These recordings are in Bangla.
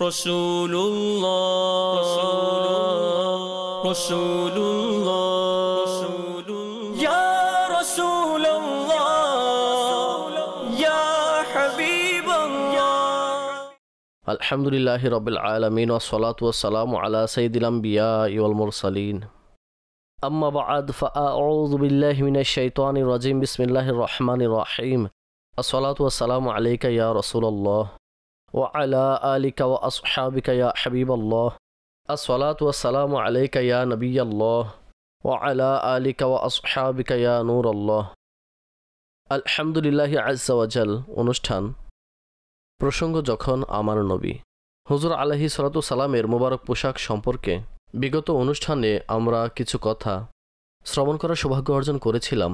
রসুলুল্লাহ রসুলুল্লাহ ইয়া রাসূলুল্লাহ ইয়া হাবিবাল্লাহ। আলহামদুলিল্লাহি রাব্বিল আলামিন ওয়া সলাতু ওয়াস সালামু আলা সাইয়্যিদিল আমবিয়া ওয়াল মুরসালিন। আম্মা বা'দ ফাআউযু বিল্লাহি মিনাশ শাইতানির রাজিম। বিসমিল্লাহির রহমানির রহিম। আসসালাতু ওয়াস সালামু আলাইকা ইয়া রাসূলুল্লাহ ওয়া আলা আলিকা ওয়া আসহাবিকা ইয়া হাবিবাল্লাহ। আসসালাতু ওয়াস সালামু আলাইকা ইয়া নবিয়াল্লাহ ওয়া আলা আলিকা ওয়া আসহাবিকা ইয়া নূরাল্লাহ। আলহামদুলিল্লাহি আযজা ওয়া জাল অনুষ্ঠান প্রসঙ্গ যখন আমার নবী হুজুর আলাইহিস সালাতু সালামের মোবারক পোশাক সম্পর্কে বিগত অনুষ্ঠানে আমরা কিছু কথা শ্রবণ করার সৌভাগ্য অর্জন করেছিলাম।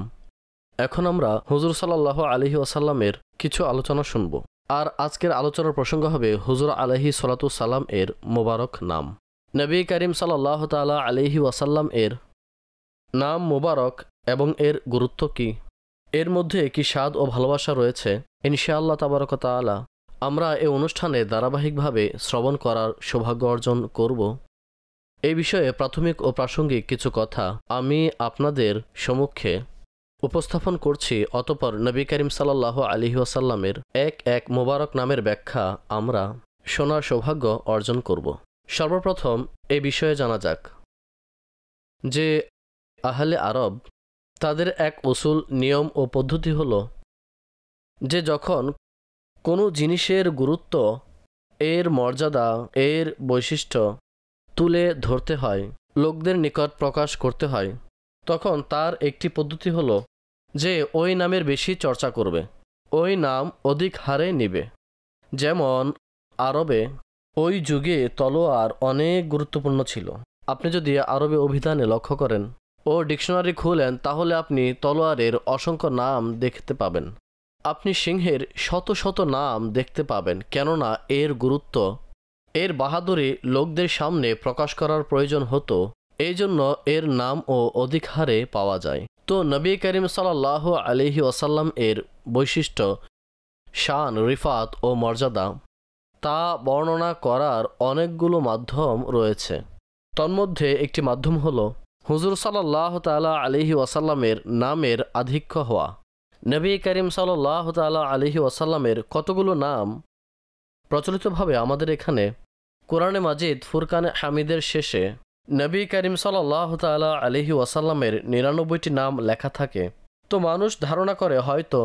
এখন আমরা হুজুর সাল্লাল্লাহু আলাইহি ওয়াসাল্লামের কিছু আলোচনা শুনব। আর আজকের আলোচনার প্রসঙ্গ হবে হুজুর আলাইহিস সালাতু সালাম এর মোবারক নাম। নবী করিম সাল্লাল্লাহু তাআলা আলাইহি ওয়াসাল্লাম এর নাম মোবারক এবং এর গুরুত্ব কি, এর মধ্যে কি স্বাদ ও ভালোবাসা রয়েছে, ইনশাআল্লাহ তাবারক ওয়া তাআলা আমরা এই অনুষ্ঠানে ধারাবাহিকভাবে শ্রবণ করার সৌভাগ্য অর্জন করব। এই বিষয়ে প্রাথমিক ও প্রাসঙ্গিক কিছু কথা আমি আপনাদের সম্মুখে উপস্থাপন করছি। অতঃপর নবী করিম সাল্লাল্লাহু আলাইহি ওয়াসাল্লামের এক এক মোবারক নামের ব্যাখ্যা আমরা শোনার সৌভাগ্য অর্জন করব। সর্বপ্রথম এই বিষয়ে জানা যাক যে আহলে আরব তাদের এক উসুল নিয়ম ও পদ্ধতি হলো যে যখন কোনো জিনিসের গুরুত্ব, এর মর্যাদা, এর বৈশিষ্ট্য তুলে ধরতে হয়, লোকদের নিকট প্রকাশ করতে হয়, তখন তার একটি পদ্ধতি হলো যে ওই নামের বেশি চর্চা করবে, ওই নাম অধিক হারে নিবে। যেমন আরবে ওই যুগে তলোয়ার অনেক গুরুত্বপূর্ণ ছিল। আপনি যদি আরবে অভিধানে লক্ষ্য করেন ও ডিকশনারি খুলেন তাহলে আপনি তলোয়ারের অসংখ্য নাম দেখতে পাবেন। আপনি সিংহের শত শত নাম দেখতে পাবেন, কেননা এর গুরুত্ব, এর বাহাদুরি লোকদের সামনে প্রকাশ করার প্রয়োজন হতো, এই জন্য এর নামও অধিক হারে পাওয়া যায়। তো নবী করিম সাল্লাল্লাহু আলাইহি ওয়াসাল্লাম এর বৈশিষ্ট্য, শান, রিফাত ও মর্যাদা তা বর্ণনা করার অনেকগুলো মাধ্যম রয়েছে। তন্মধ্যে একটি মাধ্যম হলো হুজুর সাল্লাল্লাহু তাআলা আলাইহি ওয়াসাল্লামের নামের আধিক্য হওয়া। নবী করিম সাল্লাল্লাহু তাআলা আলাইহি ওয়াসাল্লামের কতগুলো নাম প্রচলিতভাবে আমাদের এখানে কোরআনে মাজিদ ফুরকানে হামিদের শেষে নবী করিম সাল্লাল্লাহু তাআলা আলাইহি ওয়াসাল্লামের ৯৯টি নাম লেখা থাকে। তো মানুষ ধারণা করে হয়তো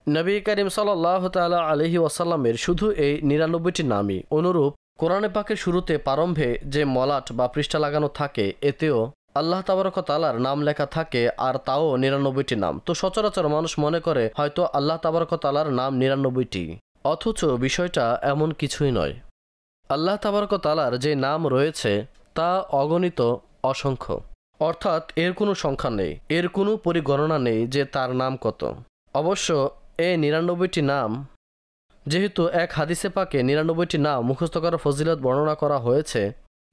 নবী করিম সাল্লাল্লাহু তাআলা আলাইহি ওয়াসাল্লামের শুধু এই ৯৯টি নামই। অনুরূপ কোরআনে পাকের শুরুতে প্রারম্ভে যে মলাট বা পৃষ্ঠা লাগানো থাকে এতেও আল্লাহ তাবারক ওয়া তাআলার নাম লেখা থাকে, আর তাও ৯৯টি নাম। তো সচরাচর মানুষ মনে করে হয়তো আল্লাহ তাবারক ওয়া তাআলার নাম ৯৯টি, অথচ বিষয়টা এমন কিছুই নয়। আল্লাহ তাবারক ওয়া তাআলার যে নাম রয়েছে তা অগণিত, অসংখ্য, অর্থাৎ এর কোনো সংখ্যা নেই, এর কোনো পরিগণনা নেই যে তার নাম কত। অবশ্য এই ৯৯টি নাম যেহেতু এক হাদিসে পাকে ৯৯টি নাম মুখস্থ করার ফজিলত বর্ণনা করা হয়েছে,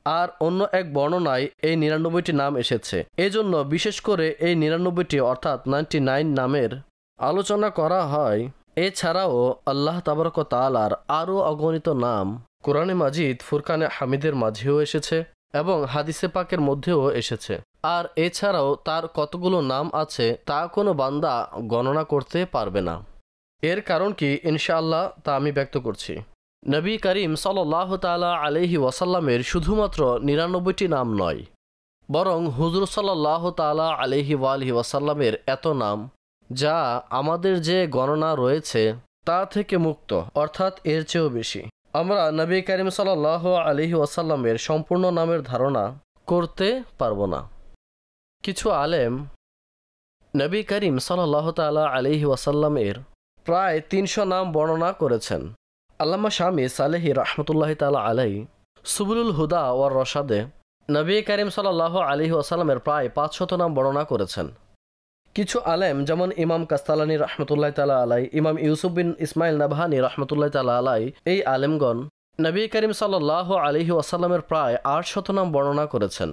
আর অন্য এক বর্ণনায় এই ৯৯টি নাম এসেছে, এজন্য বিশেষ করে এই ৯৯টি অর্থাৎ 99 নামের আলোচনা করা হয়। এছাড়াও আল্লাহ তাবারক ওয়া তাআলার আরও অগণিত নাম কোরআনে মাজিদ ফুরকানে হামিদের মাঝেও এসেছে এবং হাদিসে পাকের মধ্যেও এসেছে। আর এছাড়াও তার কতগুলো নাম আছে তা কোনো বান্দা গণনা করতে পারবে না। এর কারণ কি ইনশাআল্লাহ তা আমি ব্যক্ত করছি। নবী করিম সাল্লাল্লাহু তাআলা আলাইহি ওয়াসাল্লামের শুধুমাত্র ৯৯টি নাম নয়, বরং হুজুর সাল্লাল্লাহু তাআলা আলাইহি ওয়াসাল্লামের এত নাম যা আমাদের যে গণনা রয়েছে তা থেকে মুক্ত, অর্থাৎ এর চেয়েও বেশি। আমরা নবী করিম সাল্লাল্লাহু আলাইহি ওয়াসাল্লামের সম্পূর্ণ নামের ধারণা করতে পারব না। কিছু আলেম নবী করিম সাল্লাল্লাহু তাআলা আলাইহি ওয়াসাল্লামের প্রায় ৩০০ নাম বর্ণনা করেছেন। আল্লামা শামী সালেহি রহমতুল্লাহ তাআলা আলাইহি সুবুলুল হুদা ওয়ার রশাদে নবী করিম সাল্লাল্লাহু আলাইহি ওয়াসাল্লামের প্রায় ৫০০ নাম বর্ণনা করেছেন। কিছু আলেম যেমন ইমাম কাস্তালানী রহমতুল্লাহ তাআলা আলাইহি, ইমাম ইউসুফ বিন ইসমাইল নাবহানী রহমতুল্লাহ তাআলা আলাইহি, এই আলেমগণ নবী করিম সাল্লাল্লাহু আলাইহি ওয়াসাল্লামের প্রায় ৮০০ নাম বর্ণনা করেছেন।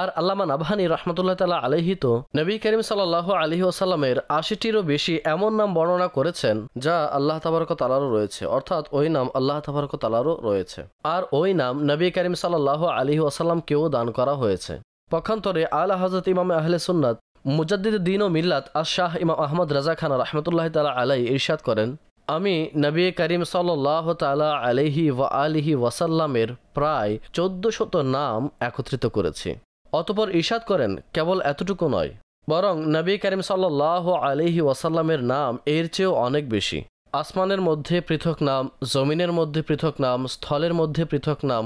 আর আল্লামা নাবহানী রহমতুল্লাহ তাআলা আলাইহি তো নবী করিম সাল্লাল্লাহু আলাইহি ওয়াসাল্লামের ৮০টিরও বেশি এমন নাম বর্ণনা করেছেন যা আল্লাহ তাবারক ওয়া তাআলারও রয়েছে, অর্থাৎ ওই নাম আল্লাহ তাবারক ওয়া তাআলারও রয়েছে, আর ওই নাম নবী করিম সাল্লাল্লাহু আলাইহি ওয়াসাল্লামকেও দান করা হয়েছে। পক্ষান্তরে আলা হযরত ইমাম আহলে সুন্নাত মুজাদ্দিদ দ্বীন ও মিল্লাত আশ-শাহ ইমাম আহমদ রাজা খান রহমতুল্লাহ তাআলা আলাইহি ইরশাদ করেন, আমি নবী করিম সাল্লাল্লাহু তাআলা আলাইহি ওয়া আলিহি ওয়াসাল্লামের প্রায় ১৪০০ নাম একত্রিত করেছি। অতঃপর ইরশাদ করেন, কেবল এতটুকু নয়, বরং নবী করিম সাল্লাল্লাহু আলাইহি ওয়াসাল্লামের নাম এর চেয়েও অনেক বেশি। আসমানের মধ্যে পৃথক নাম, জমিনের মধ্যে পৃথক নাম, স্থলের মধ্যে পৃথক নাম,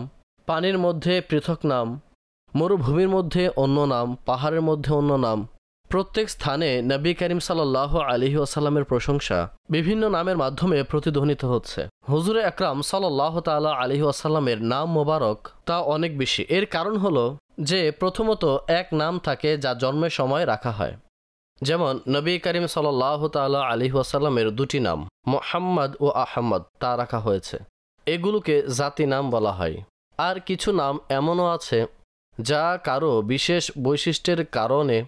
পানির মধ্যে পৃথক নাম, মরুভূমির মধ্যে অন্য নাম, পাহাড়ের মধ্যে অন্য নাম। প্রত্যেক স্থানে নবী করিম সাল্লাল্লাহু আলাইহি ওয়াসাল্লামের প্রশংসা বিভিন্ন নামের মাধ্যমে প্রতিধ্বনিত হচ্ছে। হুজুরে আকরাম সাল্লাল্লাহু তাআলা আলাইহি ওয়াসাল্লামের নাম মোবারক তা অনেক বেশি। এর কারণ হলো যে প্রথমত এক নাম থাকে যা জন্মের সময় রাখা হয়, যেমন নবী করিম সাল্লাল্লাহু তাআলা আলাইহি ওয়াসাল্লামের দুটি নাম মুহাম্মদ ও আহমদ তা রাখা হয়েছে, এগুলোকে জাতি নাম বলা হয়। আর কিছু নাম এমনও আছে যা কারো বিশেষ বৈশিষ্ট্যের কারণে,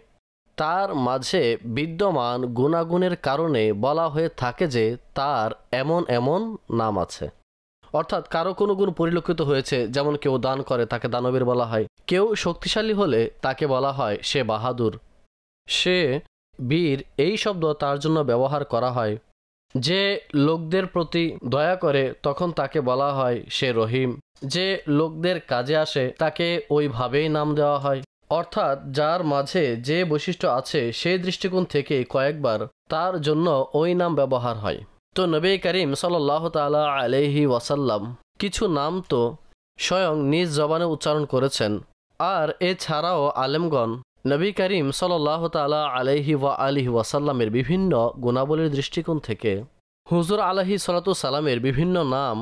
তার মাঝে বিদ্যমান গুণাগুণের কারণে বলা হয়ে থাকে যে তার এমন এমন নাম আছে। অর্থাৎ কারো কোনো গুণ পরিলক্ষিত হয়েছে, যেমন কেউ দান করে তাকে দানবীর বলা হয়, কেউ শক্তিশালী হলে তাকে বলা হয় সে বাহাদুর, সে বীর, এই শব্দ তার জন্য ব্যবহার করা হয়। যে লোকদের প্রতি দয়া করে তখন তাকে বলা হয় সে রহিম, যে লোকদের কাজে আসে তাকে ওইভাবেই নাম দেওয়া হয়। অর্থাৎ যার মাঝে যে বৈশিষ্ট্য আছে সেই দৃষ্টিকোণ থেকে কয়েকবার তার জন্য ওই নাম ব্যবহার হয়। তো নবী করিম সাল্লাল্লাহু তাআলা আলাইহি ওয়াসাল্লাম কিছু নাম তো স্বয়ং নিজ জবানে উচ্চারণ করেছেন, আর এছাড়াও আলেমগণ নবী করিম সাল্লাল্লাহু তাআলা আলাইহি ওয়া আলিহি ওয়াসাল্লামের বিভিন্ন গুণাবলীর দৃষ্টিকোণ থেকে হুজুর আলাইহিস সালাতু সালামের বিভিন্ন নাম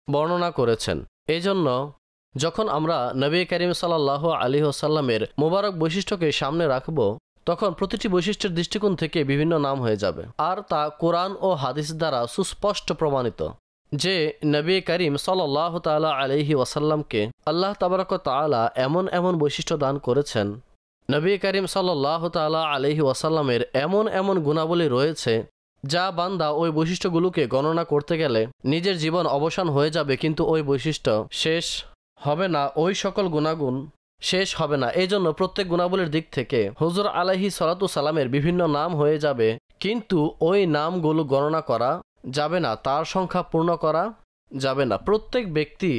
বর্ণনা করেছেন। এজন্য যখন আমরা নবী করিম সাল্লাল্লাহু আলাইহি ওয়াসাল্লামের মোবারক বৈশিষ্ট্যকে সামনে রাখব, তখন প্রতিটি বৈশিষ্ট্যের দৃষ্টিকোণ থেকে বিভিন্ন নাম হয়ে যাবে। আর তা কোরআন ও হাদিস দ্বারা সুস্পষ্ট প্রমাণিত যে নবী করিম সাল্লাল্লাহু তাআলা আলাইহি ওয়াসাল্লামকে আল্লাহ তাবারক ওয়া তাআলা এমন এমন বৈশিষ্ট্য দান করেছেন, নবী করিম সাল্লাল্লাহু তাআলা আলাইহি ওয়াসাল্লামের এমন এমন গুণাবলী রয়েছে যা বান্দা ওই বৈশিষ্ট্যগুলোকে গণনা করতে গেলে নিজের জীবন অবসান হয়ে যাবে, কিন্তু ওই বৈশিষ্ট্য শেষ হবে না, ওই সকল গুণাগুণ শেষ হবে না। এই জন্য প্রত্যেক গুণাবলীর দিক থেকে হুজুর আলাইহিস সালাতু সালামের বিভিন্ন নাম হয়ে যাবে, কিন্তু ওই নামগুলো গণনা করা যাবে না, তার সংখ্যা পূর্ণ করা যাবে না। প্রত্যেক ব্যক্তি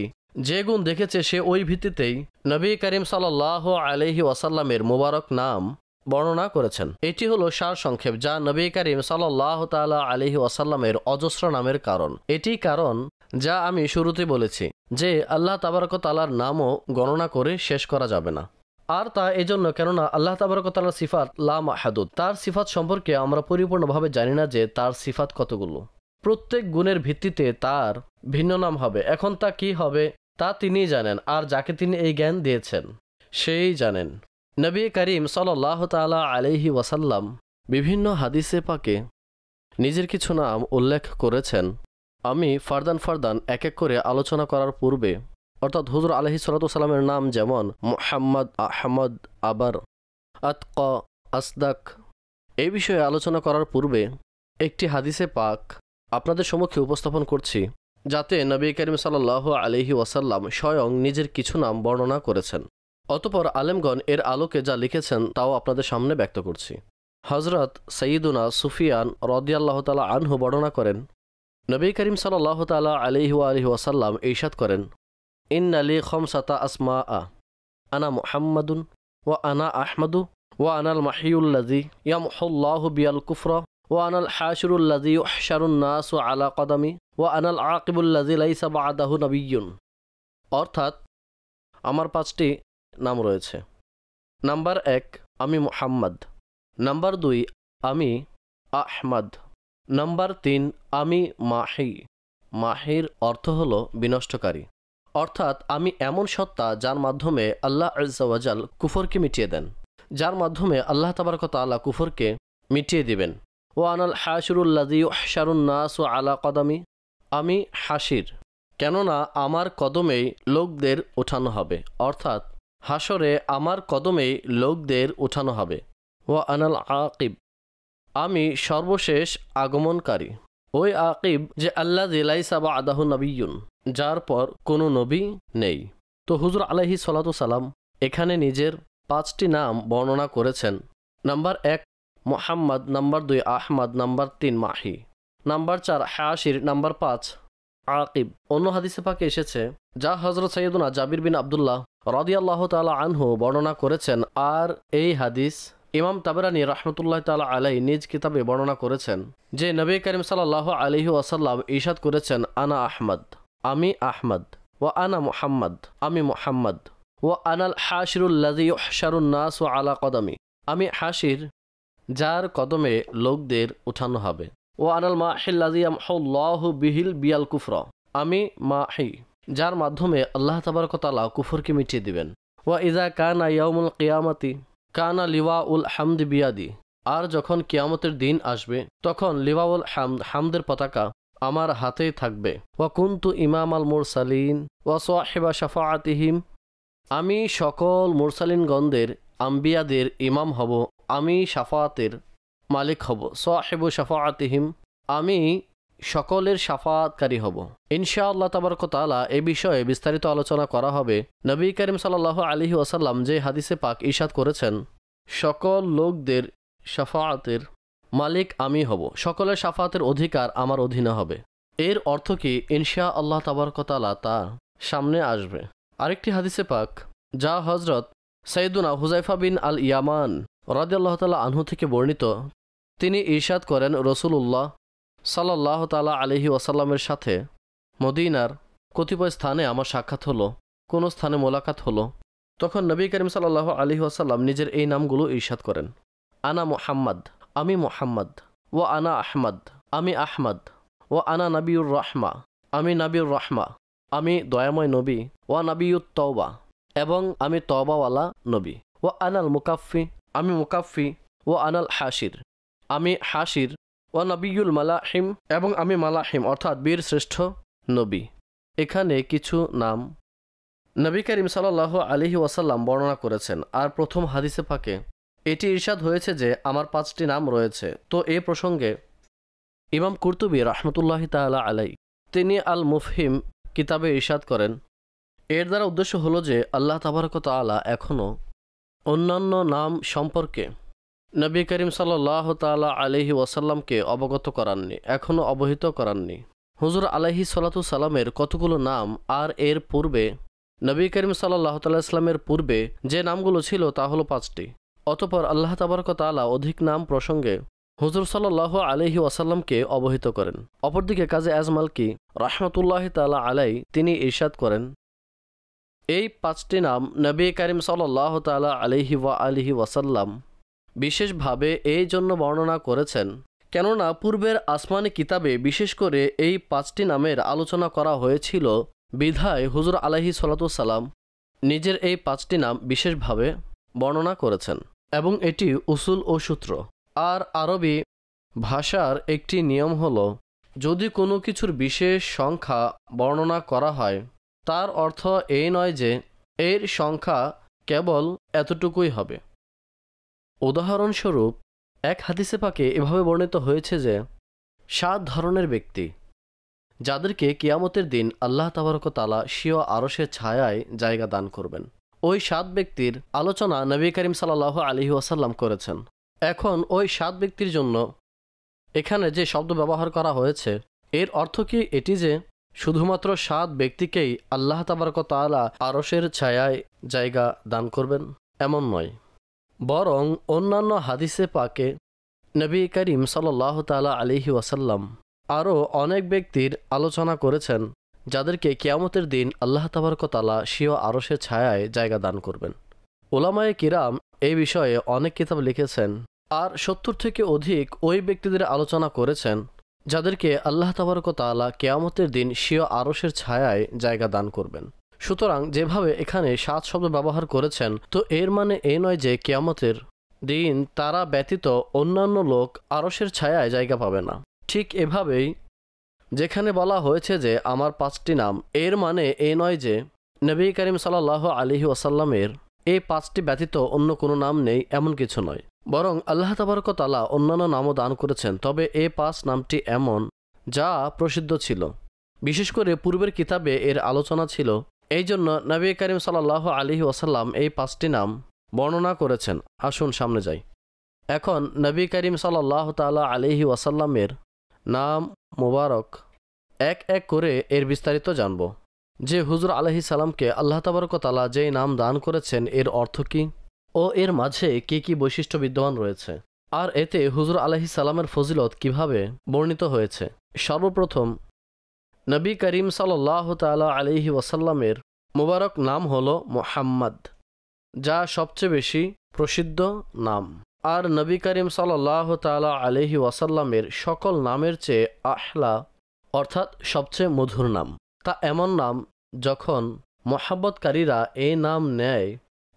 যে গুণ দেখেছে সে ওই ভিত্তিতেই নবী করিম সাল্লাল্লাহু আলাইহি ওয়াসাল্লামের মোবারক নাম বর্ণনা করেছেন। এটি হলো সার সংক্ষেপ যা নবী করিম সাল্লাল্লাহু তাআলা আলাইহি ওয়াসাল্লামের অজস্র নামের কারণ। এটি কারণ যা আমি শুরুতে বলেছি যে আল্লাহ তাবারক ওয়া তাআলার নামও গণনা করে শেষ করা যাবে না। আর তা এজন্য কেননা আল্লাহ তাবারক ওয়া তাআলার সিফাত লা মাহদুদ, তার সিফাত সম্পর্কে আমরা পরিপূর্ণভাবে জানি না যে তার সিফাত কতগুলো। প্রত্যেক গুণের ভিত্তিতে তার ভিন্ন নাম হবে। এখন তা কি হবে তা তিনিই জানেন, আর যাকে তিনি এই জ্ঞান দিয়েছেন সেই জানেন। নবী করিম সাল্লাল্লাহু তাআলা আলাইহি ওয়াসাল্লাম বিভিন্ন হাদিসে পাকে নিজের কিছু নাম উল্লেখ করেছেন। আমি ফারদান এক এক করে আলোচনা করার পূর্বে, অর্থাৎ হুজুর আলাইহিস সালাতু সালামের নাম যেমন মুহাম্মদ, আহমদ, আবার, আতকা, আসদাক, এই বিষয়ে আলোচনা করার পূর্বে একটি হাদিসে পাক আপনাদের সম্মুখে উপস্থাপন করছি, যাতে নবী করিম সাল্লাল্লাহু আলাইহি ওয়াসাল্লাম স্বয়ং নিজের কিছু নাম বর্ণনা করেছেন। অতঃপর আলেমগণ এর আলোকে যা লিখেছেন তাও আপনাদের সামনে ব্যক্ত করছি। হযরত সাইয়্যিদুনা সুফিয়ান রাদিয়াল্লাহু তাআলা আনহু বর্ণনা করেন, নবী করিম সাল্লাল্লাহু তাআলা আলাইহি ওয়া আলিহি ওয়াসাল্লাম ইরশাদ করেন, ইন্না লি খামসাতা আসমাআ আনা মুহাম্মাদুন ওয়া আনা আহমদু ওয়া আনাল মাহিয়ুল্লাযী ইয়ামহুল্লাহু বিয়াল কুফরা ওয়া আনাল হাশিরুল্লাযী ইউহশারুন নাসু আলা কদামি ওয়া আনাল আকিবুল্লাযী লাইসা বা'দাহু নাবিয়্যুন। অর্থাৎ আমার 5টি নাম রয়েছে। নাম্বার 1 আমি মুহাম্মদ, নাম্বার 2 আমি আহমদ, নাম্বার 3 আমি মাহি। মাহির অর্থ হলো বিনষ্টকারী, অর্থাৎ আমি এমন সত্তা যার মাধ্যমে আল্লাহ আযজা ওয়া জাল কুফরকে মিটিয়ে দেন, যার মাধ্যমে আল্লাহ তাবারক ওয়া তাআলা কুফরকে মিটিয়ে দিবেন। ওয়া আনাল হাশিরুল্লাযী ইউহশারুন নাসু আলা কদামি, আমি হাসির, কেননা আমার কদমেই লোকদের ওঠানো হবে। অর্থাৎ হাসরে আমার কদমেই লোকদের উঠানো হবে। ওয়া আনাল আকিব, আমি সর্বশেষ আগমনকারী। ওই আকিব যে আল্লাযী লাইসা বা'দাহু নাবিয়্যুন, যার পর কোনো নবী নেই। তো হুজুর আলাইহিস সালাতু সালাম এখানে নিজের 5টি নাম বর্ণনা করেছেন। Number 1 Muhammad, number 2 Ahmad, number 3 Mahi, number 4 Hashir, number 5 Aqib. অন্য হাদিসে পাকে এসেছে, যা হযরত সাইয়্যিদুনা জাবির বিন আব্দুল্লাহ রাদিয়াল্লাহু তাআলা আনহু বর্ণনা করেছেন। আর এই হাদিস ইমাম তাবরানী রাহমাতুল্লাহ তাআলা আলাইহি নিজ কিতাবে বর্ণনা করেছেন যে নবী করিম সাল্লাল্লাহু আলাইহি ওয়াসাল্লাম ইরশাদ করেছেন, আনা আহমদ, আমি আহমদ, ওয়া আনা মুহাম্মদ, আমি মুহাম্মদ, ওয়া আনাল হাশিরুল লাযী ইউহশারুন নাসু আলা কদমি, আমি হাশির যার কদমে লোকদের উঠানো হবে। ও আনাল মাহিল লাযী ইয়ামহুল্লাহু বিহিল বিয়াল কুফরা, আমি মাহি যার মাধ্যমে আল্লাহ তাবারক ওয়া তাআলা কুফরকে মিটিয়ে দিবেন। ওয়া ইযা কানা ইয়াউমুল কিয়ামাতি কানা লিওয়াউল হামদ বিয়াদি, আর যখন কিয়ামতের দিন আসবে তখন লিওয়াউল হামদ, হামদের পতাকা আমার হাতেই থাকবে। ওয়া কুনতু ইমামাল মুরসালিন ওয়া সাহিবা শাফাআতিহিম, আমি সকল মুরসালিনগণদের, আম্বিয়াদের ইমাম হব, আমি শাফাআতের মালিক হব। সাহিবু শাফাআতিহিম, আমি সকলের শাফাআতকারী হব। ইনশাআল্লাহ তাবারক ওয়া তাআলা এ বিষয়ে বিস্তারিত আলোচনা করা হবে। নবী করিম সাল্লাল্লাহু আলাইহি ওয়াসাল্লাম যে হাদিসে পাক ইরশাদ করেছেন, সকল লোকদের শাফাআতের মালিক আমি হব, সকলের শাফাআতের অধিকার আমার অধীনে হবে। এর অর্থ কি? ইনশাআল্লাহ তাবারক ওয়া তাআলা তা সামনে আসবে। আরেকটি হাদিসে পাক যা হযরত সাইয়্যিদুনা হুযায়ফা বিন আল ইয়ামান রাদিয়াল্লাহু তাআলা আনহু থেকে বর্ণিত, তিনি ইরশাদ করেন, রাসূলুল্লাহ সাল্লাল্লাহু তাআলা আলাইহি ওয়াসাল্লামের সাথে মদিনার কতিপয় স্থানে আমার সাক্ষাৎ হলো, কোনো স্থানে মোলাকাত হলো। তখন নবী করিম সাল্লাল্লাহু আলাইহি ওয়াসাল্লাম নিজের এই নামগুলো ইরশাদ করেন, আনা মুহাম্মদ, আমি মুহাম্মদ, ও আনা আহমদ, আমি আহমদ, ও আনা নবিউর রহমা, আমি নবিউর রহমা, আমি দয়াময় নবী, ওয়া নবিউত তওবা, এবং আমি তওবাওয়ালা নবী, ও আনাল মুকাফফি, আমি মুকাফফি, ও আনাল হাশির, আমি হাশির, ও নবিউল মালাহিম, এবং আমি মালাহিম অর্থাৎ বীর শ্রেষ্ঠ নবী। এখানে কিছু নাম নবী করিম সাল্লাল্লাহু আলাইহি ওয়াসাল্লাম বর্ণনা করেছেন। আর প্রথম হাদিসে পাকে এটি ইরশাদ হয়েছে যে আমার 5টি নাম রয়েছে। তো এ প্রসঙ্গে ইমাম কুরতুবী রাহমাতুল্লাহি তাআলা আলাই তিনি আল মুফহিম কিতাবে ইরশাদ করেন, এর দ্বারা উদ্দেশ্য হলো যে আল্লাহ তাবারক ওয়া তাআলা এখনও অন্যান্য নাম সম্পর্কে নবী করিম সাল্লাল্লাহু তাআলা আলাইহি ওয়াসাল্লামকে অবগত করাননি, এখনও অবহিত করাননি। হুজুর আলাইহিস সালাতু সালামের কতগুলো নাম, আর এর পূর্বে নবী করিম সাল্লাল্লাহু তাআলা ইসলামের পূর্বে যে নামগুলো ছিল তা হলো 5টি। অতঃপর আল্লাহ তাবারক ওয়া তাআলা অধিক নাম প্রসঙ্গে হুজুর সাল্লাল্লাহু আলাইহি ওয়াসাল্লামকে অবহিত করেন। অপরদিকে কাজী আজমালকি রাহমাতুল্লাহি তাআলা আলাই তিনি ইরশাদ করেন, এই 5টি নাম নবী করিম সাল্লাল্লাহু তাআলা আলাইহি ওয়া আলিহি ওয়াসাল্লাম বিশেষভাবে এই জন্য বর্ণনা করেছেন কেননা পূর্বের আসমানি কিতাবে বিশেষ করে এই 5টি নামের আলোচনা করা হয়েছিল, বিধায় হুজুর আলাইহিস সালাতু সালাম নিজের এই 5টি নাম বিশেষভাবে বর্ণনা করেছেন। এবং এটি উসুল ও সূত্র। আর আরবি ভাষার একটি নিয়ম হলো, যদি কোনো কিছুর বিশেষ সংখ্যা বর্ণনা করা হয় তার অর্থ এই নয় যে এর সংখ্যা কেবল এতটুকুই হবে। উদাহরণস্বরূপ এক হাদিসে পাকে এভাবে বর্ণিত হয়েছে যে 7 ধরনের ব্যক্তি যাদেরকে কিয়ামতের দিন আল্লাহ তাবারক ওয়া তাআলা স্বীয় আরশের ছায়ায় জায়গা দান করবেন। ওই 7 ব্যক্তির আলোচনা নবী করিম সাল্লাল্লাহু আলাইহি ওয়াসাল্লাম করেছেন। এখন ওই 7 ব্যক্তির জন্য এখানে যে শব্দ ব্যবহার করা হয়েছে এর অর্থ কি এটি যে শুধুমাত্র 7 ব্যক্তিকেই আল্লাহ তাবারক ওয়া তাআলা আরশের ছায়ায় জায়গা দান করবেন? এমন নয়, বরং অন্যান্য হাদিসে পাকে নবী করিম সাল্লাল্লাহু তাআলা আলাইহি ওয়াসাল্লাম আরও অনেক ব্যক্তির আলোচনা করেছেন যাদেরকে কিয়ামতের দিন আল্লাহ তাবারক ওয়া তাআলা স্বীয় আরশের ছায়ায় জায়গা দান করবেন। উলামায়ে কিরাম এই বিষয়ে অনেক কিতাব লিখেছেন, আর 70 থেকে অধিক ওই ব্যক্তিদের আলোচনা করেছেন যাদেরকে আল্লাহ তাবারক ওয়া তাআলা কিয়ামতের দিন স্বীয় আরশের ছায়ায় জায়গা দান করবেন। সুতরাং যেভাবে এখানে 7 শব্দ ব্যবহার করেছেন, তো এর মানে এই নয় যে কিয়ামতের দিন তারা ব্যতীত অন্যান্য লোক আরশের ছায়ায় জায়গা পাবে না। ঠিক এভাবেই যেখানে বলা হয়েছে যে আমার 5টি নাম, এর মানে এই নয় যে নবী করিম সাল্লাল্লাহু আলাইহি ওয়াসাল্লামের এই 5টি ব্যতীত অন্য কোনো নাম নেই এমন কিছু নয়, বরং আল্লাহ তাবারক ওয়া তাআলা অন্যান্য নামও দান করেছেন। তবে এই 5 নামটি এমন যা প্রসিদ্ধ ছিল, বিশেষ করে পূর্বের কিতাবে এর আলোচনা ছিল। এই জন্য নবী করিম সাল্লাল্লাহু আলাইহি ওয়াসাল্লাম এই 5টি নাম বর্ণনা করেছেন। আসুন সামনে যাই। এখন নবী করিম সাল্লাল্লাহু তাআলা আলাইহি ওয়াসাল্লামের নাম মুবারক এক এক করে এর বিস্তারিত জানব। যে হুজুর আলাইহিস সালামকে আল্লাহ তাবারক ওয়া তাআলা যেই নাম দান করেছেন এর অর্থ কী ও এর মাঝে কী কী বৈশিষ্ট্য বিদ্যমান রয়েছে, আর এতে হুজুর আলাইহিস সালামের ফজিলত কিভাবে বর্ণিত হয়েছে। সর্বপ্রথম নবী করিম সাল্লাল্লাহু তাআলা আলাইহি ওয়াসাল্লামের মুবারক নাম হলো মুহাম্মদ, যা সবচেয়ে বেশি প্রসিদ্ধ নাম। আর নবী করিম সাল্লাল্লাহু তাআলা আলাইহি ওয়াসাল্লামের সকল নামের চেয়ে আহলা অর্থাৎ সবচেয়ে মধুর নাম। তা এমন নাম যখন মহাব্বতকারীরা এই নাম নেয়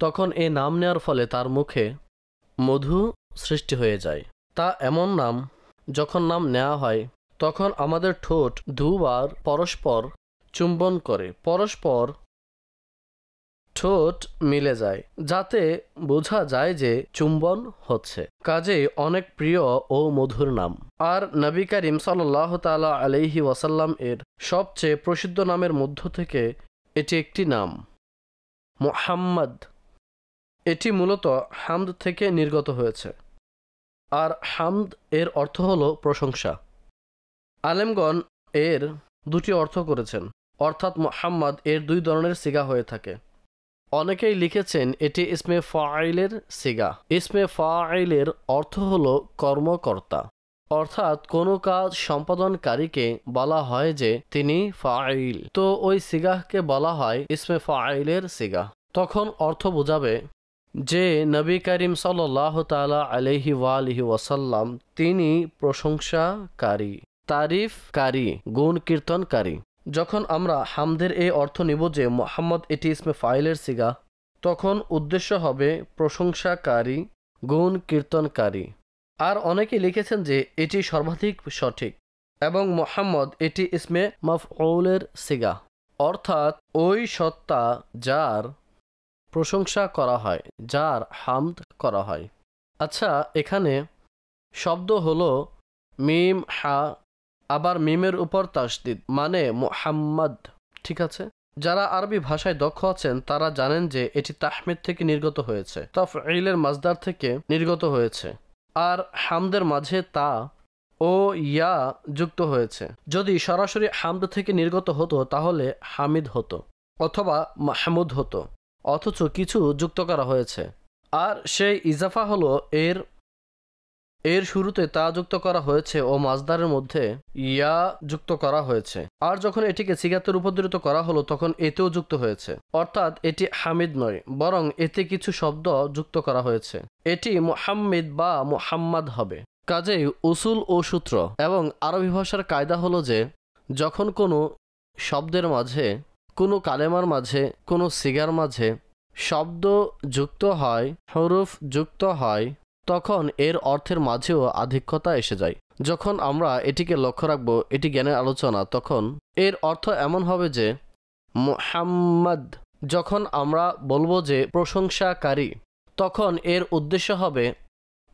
তখন এই নাম নেওয়ার ফলে তার মুখে মধু সৃষ্টি হয়ে যায়। তা এমন নাম যখন নাম নেওয়া হয় তখন আমাদের ঠোঁট দুবার পরস্পর চুম্বন করে পরস্পর ঠোঁট মিলে যায়, যাতে বোঝা যায় যে চুম্বন হচ্ছে। কাজেই অনেক প্রিয় ও মধুর নাম। আর নবী করিম সাল্লাল্লাহু তাআলা আলাইহি ওয়াসাল্লাম এর সবচেয়ে প্রসিদ্ধ নামের মধ্য থেকে এটি একটি নাম মুহাম্মদ। এটি মূলত হামদ থেকে নির্গত হয়েছে, আর হামদ এর অর্থ হল প্রশংসা। আলেমগণ এর দুটি অর্থ করেছেন, অর্থাৎ মুহাম্মদ এর 2 ধরনের সিগা হয়ে থাকে। অনেকেই লিখেছেন এটি ইসমে ফাইলের সিগা। ইসমে ফাইলের অর্থ হল কর্মকর্তা, অর্থাৎ কোনো কাজ সম্পাদনকারীকে বলা হয় যে তিনি ফাইল, তো ওই সিগাহকে বলা হয় ইসমে ফাইলের সিগা। তখন অর্থ বোঝাবে যে নবী করিম সাল্লাল্লাহু তাআলা আলাইহি ওয়ালিহি ওয়াসাল্লাম তিনি প্রশংসাকারী, তারিফকারী, গুণ কীর্তনকারী। যখন আমরা হামদের এই অর্থ নিব যে মুহাম্মদ এটি ইসমে ফাইলের সিগা, তখন উদ্দেশ্য হবে প্রশংসাকারী, গুণ কীর্তনকারী। আর অনেকে লিখেছেন যে এটি সর্বাধিক সঠিক এবং মুহাম্মদ এটি ইসমে মাফউলের সিগা, অর্থাৎ ওই সত্তা যার প্রশংসা করা হয়, যার হামদ করা হয়। আচ্ছা, এখানে শব্দ হলো মিম হা, আবার মিমের উপর তাসদিদ, মানে মুহাম্মদ। ঠিক আছে, যারা আরবি ভাষায় দক্ষ আছেন তারা জানেন যে এটি তাহমিদ থেকে নির্গত হয়েছে, তাফঈলের মাজদার থেকে নির্গত হয়েছে, আর হামদের মাঝে তা ও ইয়া যুক্ত হয়েছে। যদি সরাসরি হামদ থেকে নির্গত হতো তাহলে হামিদ হতো অথবা মাহমুদ হতো, অথচ কিছু যুক্ত করা হয়েছে। আর সেই ইজাফা হলো এর শুরুতে তা যুক্ত করা হয়েছে ও মাজদারের মধ্যে ইয়া যুক্ত করা হয়েছে। আর যখন এটিকে সিগাতে রূপান্তরিত করা হলো তখন এতেও যুক্ত হয়েছে, অর্থাৎ এটি হামিদ নয়, বরং এতে কিছু শব্দ যুক্ত করা হয়েছে। এটি মুহাম্মিদ বা মুহাম্মাদ হবে। কাজেই উসুল ও সূত্র এবং আরবি ভাষার কায়দা হলো যে যখন কোনো শব্দের মাঝে, কোনো কালেমার মাঝে, কোনো সিগার মাঝে শব্দ যুক্ত হয়, হরফ যুক্ত হয়, তখন এর অর্থের মাঝেও আধিক্যতা এসে যায়। যখন আমরা এটিকে লক্ষ্য রাখবো, এটি জ্ঞানের আলোচনা, তখন এর অর্থ এমন হবে যে মুহাম্মদ। যখন আমরা বলবো যে প্রশংসাকারী, তখন এর উদ্দেশ্য হবে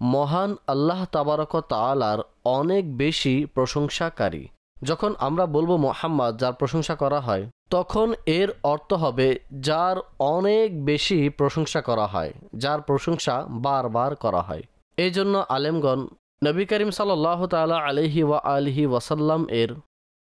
মহান আল্লাহ তাবারক ওয়া তাআলার অনেক বেশি প্রশংসাকারী। যখন আমরা বলবো মুহাম্মদ, যার প্রশংসা করা হয়, তখন এর অর্থ হবে যার অনেক বেশি প্রশংসা করা হয়, যার প্রশংসা বারবার করা হয়। এই জন্য আলেমগণ নবী করিম সাল্লাল্লাহু তাআলা আলাইহি ওয়া আলিহি ওয়াসাল্লাম এর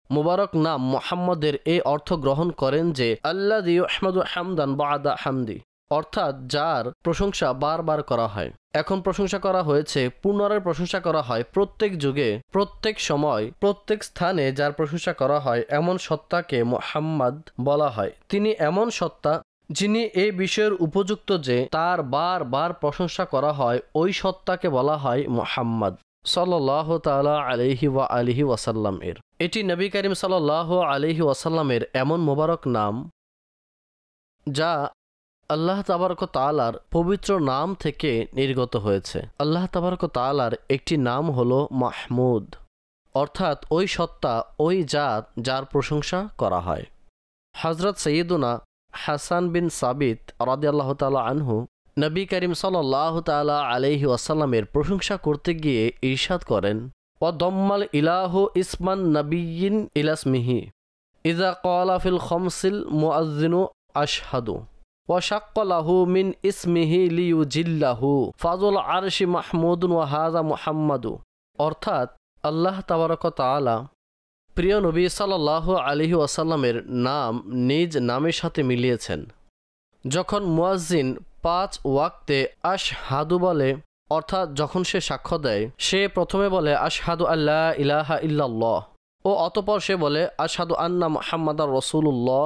মুবারক নাম মুহাম্মদের এই অর্থ গ্রহণ করেন যে আল্লাযী ইউহমাদু হামদান বা'দা হামদি, অর্থাৎ যার প্রশংসা বারবার করা হয়। এখন প্রশংসা করা হয়েছে, পুনরায় প্রশংসা করা হয়, প্রত্যেক যুগে, প্রত্যেক সময়, প্রত্যেক স্থানে যার প্রশংসা করা হয় এমন সত্তাকে মুহাম্মদ বলা হয়। তিনি এমন সত্তা যিনি এই বিষয়ের উপযুক্ত যে তার বারবার প্রশংসা করা হয়, ওই সত্তাকে বলা হয় মুহাম্মদ সাল্লাল্লাহু তাআলা আলাইহি ওয়া আলিহি ওয়াসাল্লাম এর। এটি নবী করিম সাল্লাল্লাহু আলাইহি ওয়াসাল্লামের এমন মোবারক নাম যা আল্লাহ তাবারক তাআলার পবিত্র নাম থেকে নির্গত হয়েছে। আল্লাহ তাবারক তাআলার একটি নাম হলো মাহমুদ, অর্থাৎ ওই সত্তা, ওই জাত যার প্রশংসা করা হয়। হযরত সৈয়দুনা হাসান বিন সাবিত রাদিয়াল্লাহু তাআলা আনহু নবী করিম সাল্লাল্লাহু তাআলা আলাইহি ওয়াসাল্লামের প্রশংসা করতে গিয়ে ইরশাদ করেন, ওয়া দম্মাল ইলাহু ইসমান নাবিয়্যিন ইলা ইসমিহি ইযা ক্বালা ফিল খামসিল মুআযযিনু আশহাদু ওয়া শাক্কা লাহু মিন ইসমিহি লিইউজিল্লাহু ফাযুল আরশি মাহমুদুন ওয়া হাযা মুহাম্মাদু। অর্থাৎ আল্লাহ তাবারক ওয়া তাআলা প্রিয় নবী সাল্লাল্লাহু আলাইহি ওয়াসাল্লামের নাম নিজ নামের সাথে মিলিয়েছেন। যখন মুয়াজ্জিন 5 ওয়াক্তে আশহাদু বলে, অর্থাৎ যখন সে সাক্ষ্য দেয়, সে প্রথমে বলে আশহাদু আল্লা ইলাহা ইল্লাল্লাহ ও অতঃপর সে বলে আশহাদু আন্না মুহাম্মাদার রাসূলুল্লাহ।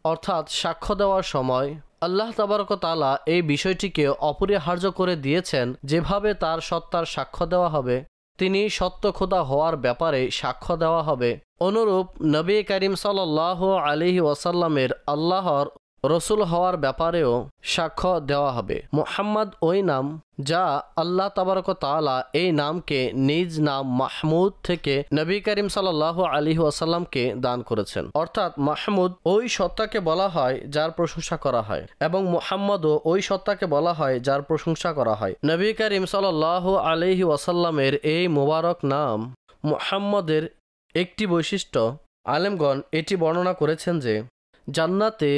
অর্থাৎ সাক্ষ্য দেওয়ার সময় আল্লাহ তাবারক ওয়া তাআলা এই বিষয়টিকে অপরিহার্য করে দিয়েছেন, যেভাবে তার সত্তার সাক্ষ্য দেওয়া হবে, তিনি সত্য খোদা হওয়ার ব্যাপারে সাক্ষ্য দেওয়া হবে, অনুরূপ নবী করিম সাল্লাল্লাহু আলাইহি ওয়াসাল্লামের আল্লাহর রসুল হওয়ার ব্যাপারেও সাক্ষ্য দেওয়া হবে। মুহাম্মদ ওই নাম যা আল্লাহ তাবারক ওয়া তাআলা এই নামকে নিজ নাম মাহমুদ থেকে নবী করিম সাল্লাল্লাহু আলাইহি ওয়াসাল্লামকে দান করেছেন। অর্থাৎ মাহমুদ ওই সত্তাকে বলা হয় যার প্রশংসা করা হয়, এবং মুহাম্মদও ওই সত্তাকে বলা হয় যার প্রশংসা করা হয়। নবী করিম সাল্লাল্লাহু আলাইহি ওয়াসাল্লামের এই মোবারক নাম মুহাম্মদের একটি বৈশিষ্ট্য, আলেমগণ এটি বর্ণনা করেছেন যে জান্নাতে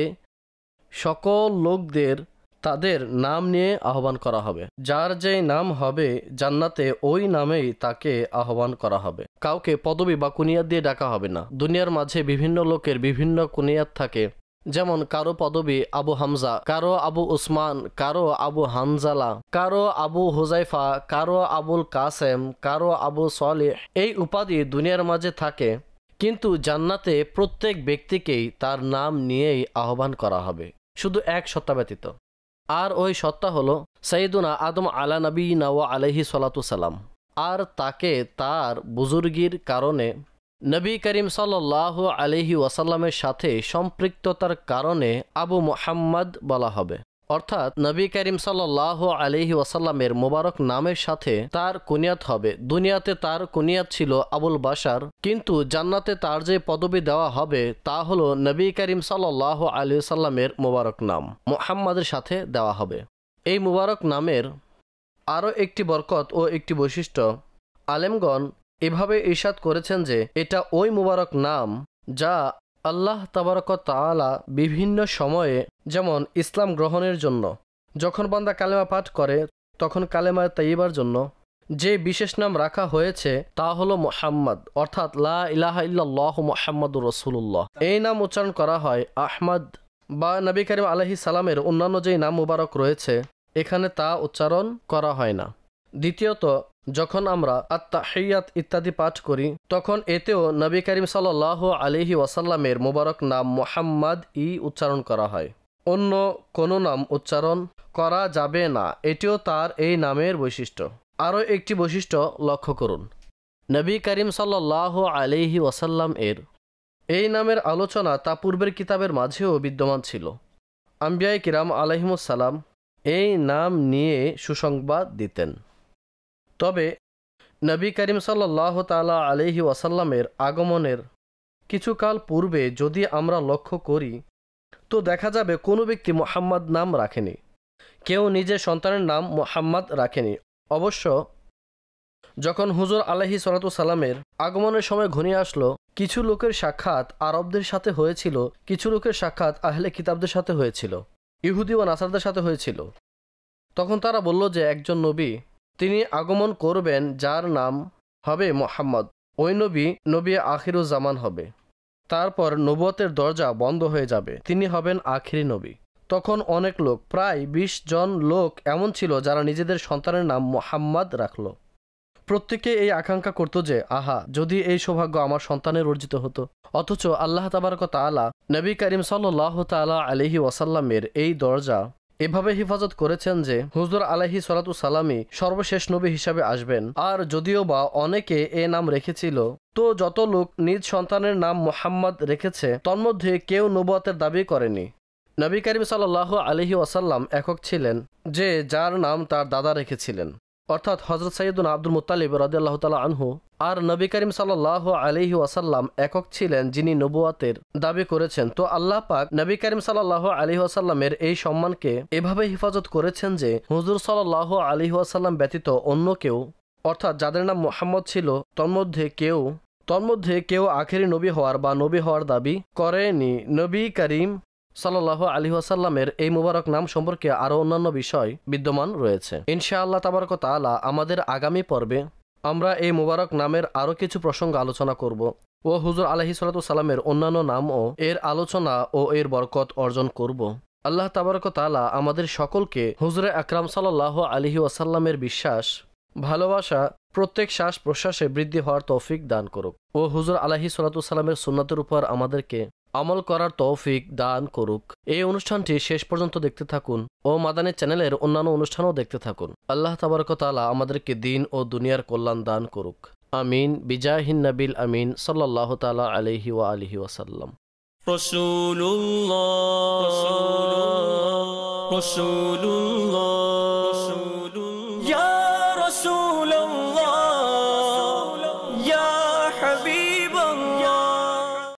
সকল লোকদের তাদের নাম নিয়ে আহ্বান করা হবে। যার যেই নাম হবে জান্নাতে ওই নামেই তাকে আহ্বান করা হবে। কাউকে পদবি বা কুনিয়াত দিয়ে ডাকা হবে না। দুনিয়ার মাঝে বিভিন্ন লোকের বিভিন্ন কুনিয়াত থাকে, যেমন কারো পদবি আবু হামজা, কারো আবু উসমান, কারো আবু হানজালা, কারো আবু হুজাইফা, কারো আবুল কাসেম, কারো আবু সালেহ। এই উপাধি দুনিয়ার মাঝে থাকে, কিন্তু জান্নাতে প্রত্যেক ব্যক্তিকেই তার নাম নিয়েই আহ্বান করা হবে, শুধু এক সত্তা ব্যতীত। আর ওই সত্তা হলো সাইয়্যিদুনা আদম আলা নবিয়িনা ওয়া আলাইহি সালাতু সালাম। আর তাকে তার বুজুর্গির কারণে, নবী করিম সাল্লাল্লাহু আলাইহি ওয়াসাল্লামের সাথে সম্পৃক্ততার কারণে আবু মুহাম্মদ বলা হবে। অর্থাৎ নবী করিম সাল্লাল্লাহু আলাইহি ওয়াসাল্লামের মোবারক নামের সাথে তার কুনিয়াত হবে। দুনিয়াতে তার কুনিয়াত ছিল আবুল বাশার, কিন্তু জান্নাতে তার যে পদবি দেওয়া হবে তা হলো নবী করিম সাল্লাল্লাহু আলাইহি ওয়াসাল্লামের মোবারক নাম মুহাম্মাদের সাথে দেওয়া হবে। এই মোবারক নামের আরও একটি বরকত ও একটি বৈশিষ্ট্য, আলেমগণ এভাবে ইরশাদ করেছেন যে এটা ওই মোবারক নাম যা আল্লাহ তাবারক ওয়া তাআলা বিভিন্ন সময়ে, যেমন ইসলাম গ্রহণের জন্য, যখন বান্দা কালেমা পাঠ করে তখন কালেমা তাইয়্যিবার জন্য যে বিশেষ নাম রাখা হয়েছে তা হলো মুহাম্মদ, অর্থাৎ লা ইলাহা ইল্লাল্লাহু মুহাম্মাদুর রাসূলুল্লাহ। এই নাম উচ্চারণ করা হয় আহমদ বা নবী করিম আলাইহিস সালামের অন্যান্য যেই নাম মুবারক রয়েছে এখানে তা উচ্চারণ করা হয় না। দ্বিতীয়ত, যখন আমরা আত-তাহিয়াত ইত্যাদি পাঠ করি তখন এতেও নবী করিম সাল্লাল্লাহু আলাইহি ওয়াসাল্লামের মোবারক নাম মুহাম্মদ উচ্চারণ করা হয়, অন্য কোনো নাম উচ্চারণ করা যাবে না। এটিও তার এই নামের বৈশিষ্ট্য। আরও একটি বৈশিষ্ট্য লক্ষ্য করুন, নবী করিম সাল্লাল্লাহু আলাইহি ওয়াসাল্লাম এর এই নামের আলোচনা তা পূর্বের কিতাবের মাঝেও বিদ্যমান ছিল। আম্বিয়ায়ে কিরাম আলাইহিমুস সালাম এই নাম নিয়ে সুসংবাদ দিতেন। তবে নবী করিম সাল্লাল্লাহু তাআলা আলাইহি ওয়াসাল্লামের আগমনের কিছুকাল পূর্বে যদি আমরা লক্ষ্য করি তো দেখা যাবে কোনো ব্যক্তি মুহাম্মদ নাম রাখেনি, কেউ নিজের সন্তানের নাম মুহাম্মদ রাখেনি। অবশ্য যখন হুজুর আলাইহিস সালাতু সালামের আগমনের সময় ঘনিয়ে আসলো, কিছু লোকের সাক্ষাৎ আরবদের সাথে হয়েছিল, কিছু লোকের সাক্ষাৎ আহলে কিতাবদের সাথে হয়েছিল, ইহুদি ও নাসারদের সাথে হয়েছিল। তখন তারা বলল যে একজন নবী তিনি আগমন করবেন যার নাম হবে মুহাম্মদ। ওই নবী আখিরুজ জামান হবে, তারপর নবুয়তের দরজা বন্ধ হয়ে যাবে, তিনি হবেন আখিরি নবী। তখন অনেক লোক, প্রায় 20 জন লোক এমন ছিল যারা নিজেদের সন্তানের নাম মুহাম্মদ রাখল। প্রত্যেকে এই আকাঙ্ক্ষা করত যে আহা, যদি এই সৌভাগ্য আমার সন্তানের অর্জিত হতো। অথচ আল্লাহ তাবারক ওয়া তাআলা নবী করিম সাল্লাল্লাহু তাআলা আলাইহি ওয়াসাল্লামের এই দরজা এভাবে হিফাজত করেছেন যে হুজুর আলাইহিস সালাতু সালামই সর্বশেষ নবী হিসাবে আসবেন। আর যদিও বা অনেকে এ নাম রেখেছিল, তো যত লোক নিজ সন্তানের নাম মুহাম্মদ রেখেছে তন্মধ্যে কেউ নবুয়তের দাবি করেনি। নবী করিম সাল্লাল্লাহু আলাইহি ওয়াসাল্লাম একক ছিলেন যে যার নাম তার দাদা রেখেছিলেন। অর্থাৎ হযরত সাইয়্যিদুনা আব্দুল মুত্তালিব রাদিয়াল্লাহু তাআলা আনহু। আর নবী করিম সাল্লাল্লাহু আলাইহি ওয়াসাল্লাম একক ছিলেন যিনি নবুয়াতের দাবি করেছেন। তো আল্লাহ পাক নবী করিম সাল্লাল্লাহু আলাইহি ওয়াসাল্লামের এই সম্মানকে এভাবে হেফাজত করেছেন যে হুজুর সাল্লাল্লাহু আলাইহি ওয়াসাল্লাম ব্যতীত অন্য কেউ, অর্থাৎ যাদের নাম মুহাম্মদ ছিল, তন্মধ্যে কেউ আখেরি নবী হওয়ার বা নবী হওয়ার দাবি করেনি। নবী করিম সাল্লাল্লাহু আলাইহি ওয়াসাল্লামের এই মুবারক নাম সম্পর্কে আরও অন্যান্য বিষয় বিদ্যমান রয়েছে। ইনশাআল্লাহ তাবারক ওয়া তাআলা আমাদের আগামী পর্বে আমরা এই মুবারক নামের আরও কিছু প্রসঙ্গ আলোচনা করব ও হুজুর আলাইহিস সালাতু সালামের অন্যান্য নাম ও এর আলোচনা ও এর বরকত অর্জন করব। আল্লাহ তাবারক ওয়া তাআলা আমাদের সকলকে হুজুরে আকরাম সাল্লাল্লাহু আলাইহি ওয়াসাল্লামের বিশ্বাস, ভালোবাসা প্রত্যেক শ্বাস প্রশ্বাসে বৃদ্ধি হওয়ার তৌফিক দান করুক ও হুজুর আলাইহিস সালাতু সালামের সুন্নাতের উপর আমাদেরকে আমল করার তৌফিক দান করুক। এই অনুষ্ঠানটি শেষ পর্যন্ত দেখতে থাকুন ও মাদানী চ্যানেলের অন্যান্য অনুষ্ঠানও দেখতে থাকুন। আল্লাহ তাবারক ওয়া তাআলা আমাদেরকে দিন ও দুনিয়ার কল্যাণ দান করুক। আমিন বিজাহিন নবিল আমিন সাল্লাল্লাহু তাআলা আলাইহি ওয়া আলিহি ওয়াসাল্লাম। রাসূলুল্লাহ রাসূলুল্লাহ